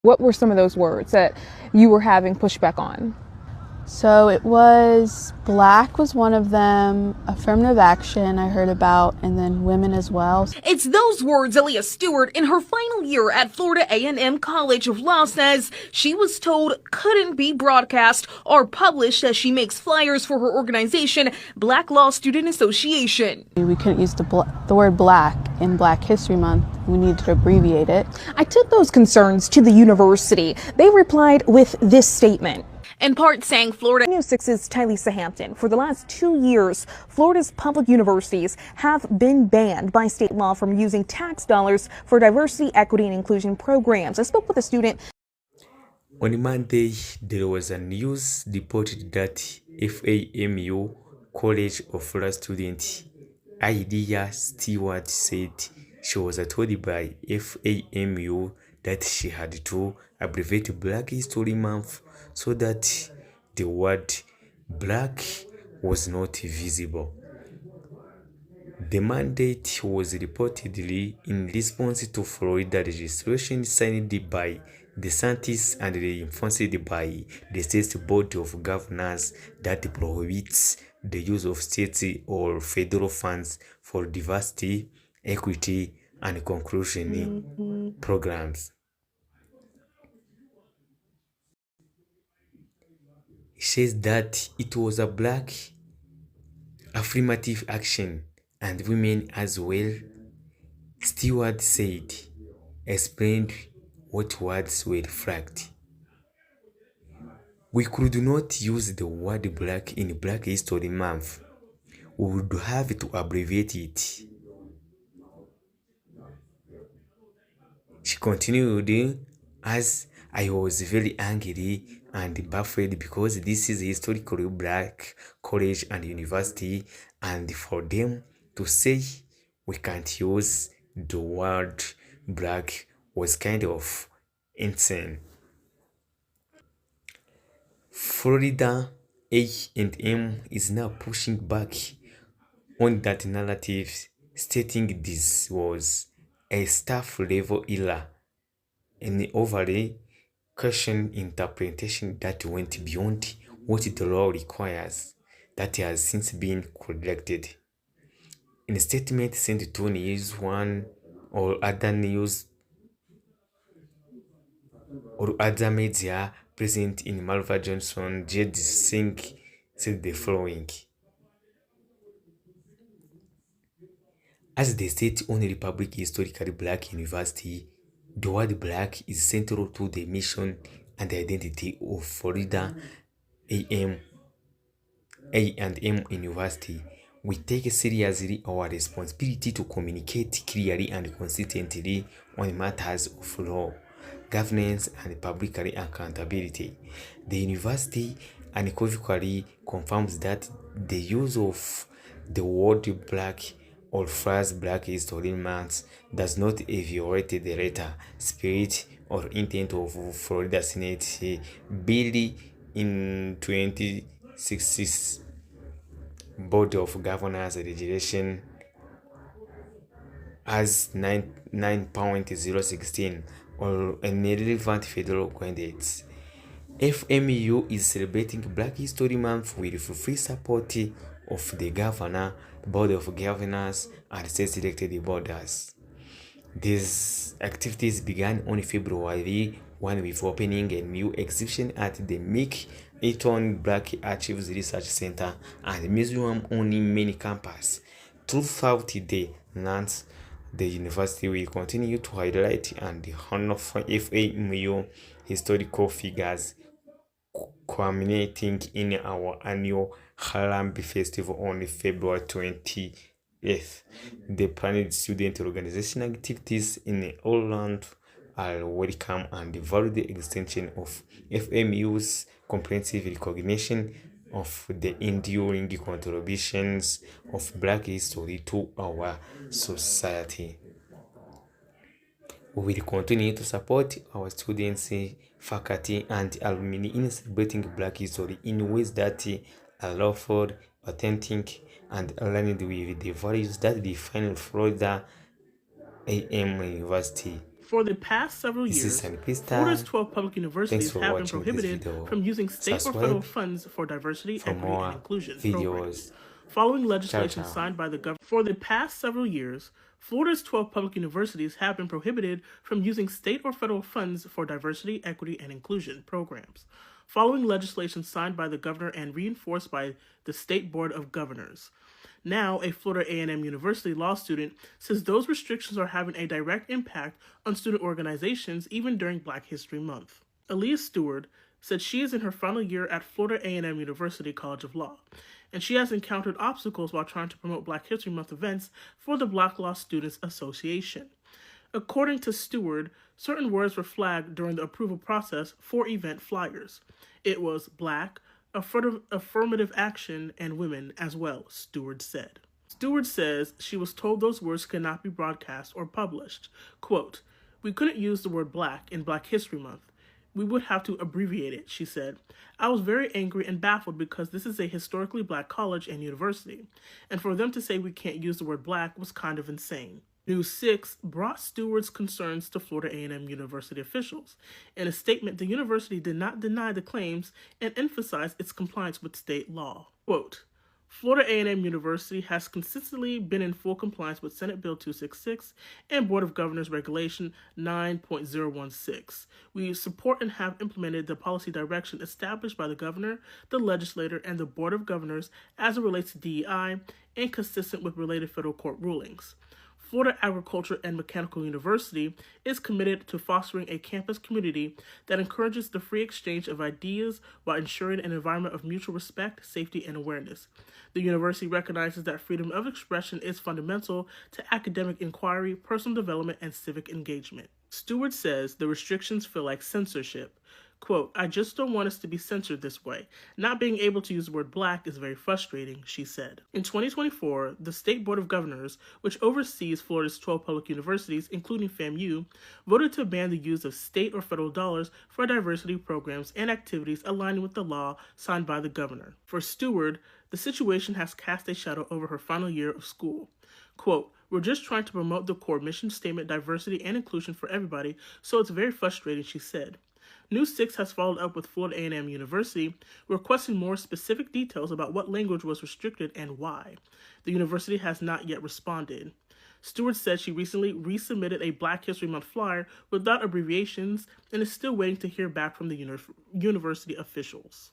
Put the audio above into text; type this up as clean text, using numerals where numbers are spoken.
What were some of those words that you were having pushback on? So it was black was one of them, affirmative action I heard about, and then women as well. It's those words Aaliyah Stewart, in her final year at Florida A&M College of Law, says she was told couldn't be broadcast or published as she makes flyers for her organization, Black Law Student Association. We couldn't use the word black in Black History Month. We needed to abbreviate it. I took those concerns to the university. They replied with this statement. In part saying Florida News 6's Tylisa Hampton. For the last 2 years, Florida's public universities have been banned by state law from using tax dollars for diversity, equity, and inclusion programs. I spoke with a student. On Monday, there was a news reported that FAMU College of Florida student Idea Stewart said she was told by FAMU that she had to abbreviate Black History Month so that the word black was not visible. The mandate was reportedly in response to Florida legislation signed by DeSantis and reinforced by the state's board of governors that prohibits the use of state or federal funds for diversity, equity, and inclusion programs. It says that it was a black affirmative action and women as well. Stewart said, explained what words were flagged. We could not use the word black in Black History Month. We would have to abbreviate it. She continued, as I was very angry and baffled because this is a historically black college and university, and for them to say we can't use the word black was kind of insane. Florida A&M is now pushing back on that narrative, stating this was a staff level error, an overly question interpretation that went beyond what the law requires, that has since been corrected. In a statement sent to News One or other news or other media present in Malva Johnson, Jed Singh said the following. As the state-owned public historically black university, the word black is central to the mission and the identity of Florida A&M University. We take seriously our responsibility to communicate clearly and consistently on matters of law, governance, and public accountability. The university unequivocally confirms that the use of the word black or phrase Black History Month does not violate the letter, spirit, or intent of Florida Senate Bill in 2016 Board of Governors Legislation as 9.016 or an irrelevant federal candidates. FMU is celebrating Black History Month with free support of the governor, board of governors, and state-elected borders. These activities began on February 1 with opening a new exhibition at the Mick Eaton Black Archives Research Center and Museum on main campus. Throughout the month, the university will continue to highlight and honor FAMU historical figures, culminating in our annual Harambee Festival on February 28th. The planned student organization activities in Orlando are welcome and value the extension of FMU's comprehensive recognition of the enduring contributions of Black history to our society. We will continue to support our students, faculty, and alumni in celebrating Black history in ways that are lawful, authentic, and aligned with the values that define Florida A&M University. For the past several This is years, Sunny Pista. Florida's 12 public Thanks universities for have been watching this prohibited video. from using state or Subscribe federal funds for diversity, for equity, more and inclusion videos. programs. Following legislation Ciao, ciao. signed by the government for the past several years, Florida's 12 public universities have been prohibited from using state or federal funds for diversity, equity, and inclusion programs. Following legislation signed by the governor and reinforced by the State Board of Governors. Now, a Florida A&M University law student says those restrictions are having a direct impact on student organizations even during Black History Month. Aaliyah Stewart said she is in her final year at Florida A&M University College of Law, and she has encountered obstacles while trying to promote Black History Month events for the Black Law Students Association. According to Stewart, certain words were flagged during the approval process for event flyers. It was Black, affirmative action, and women as well, Stewart said. Stewart says she was told those words could not be broadcast or published. Quote, "We couldn't use the word Black in Black History Month. We would have to abbreviate it," she said. "I was very angry and baffled because this is a historically Black college and university, and for them to say we can't use the word Black was kind of insane." News 6 brought Stewart's concerns to Florida A&M University officials. In a statement, the university did not deny the claims and emphasized its compliance with state law. Quote, "Florida A&M University has consistently been in full compliance with Senate Bill 266 and Board of Governors Regulation 9.016. We support and have implemented the policy direction established by the governor, the legislator, and the Board of Governors as it relates to DEI and consistent with related federal court rulings. Florida Agriculture and Mechanical University is committed to fostering a campus community that encourages the free exchange of ideas while ensuring an environment of mutual respect, safety, and awareness. The university recognizes that freedom of expression is fundamental to academic inquiry, personal development, and civic engagement." Stewart says the restrictions feel like censorship. Quote, "I just don't want us to be censored this way. Not being able to use the word Black is very frustrating," she said. In 2024, the State Board of Governors, which oversees Florida's 12 public universities, including FAMU, voted to ban the use of state or federal dollars for diversity programs and activities aligning with the law signed by the governor. For Stewart, the situation has cast a shadow over her final year of school. Quote, "We're just trying to promote the core mission statement, diversity and inclusion for everybody, so it's very frustrating," she said. News 6 has followed up with Florida A&M University, requesting more specific details about what language was restricted and why. The university has not yet responded. Stewart said she recently resubmitted a Black History Month flyer without abbreviations and is still waiting to hear back from the university officials.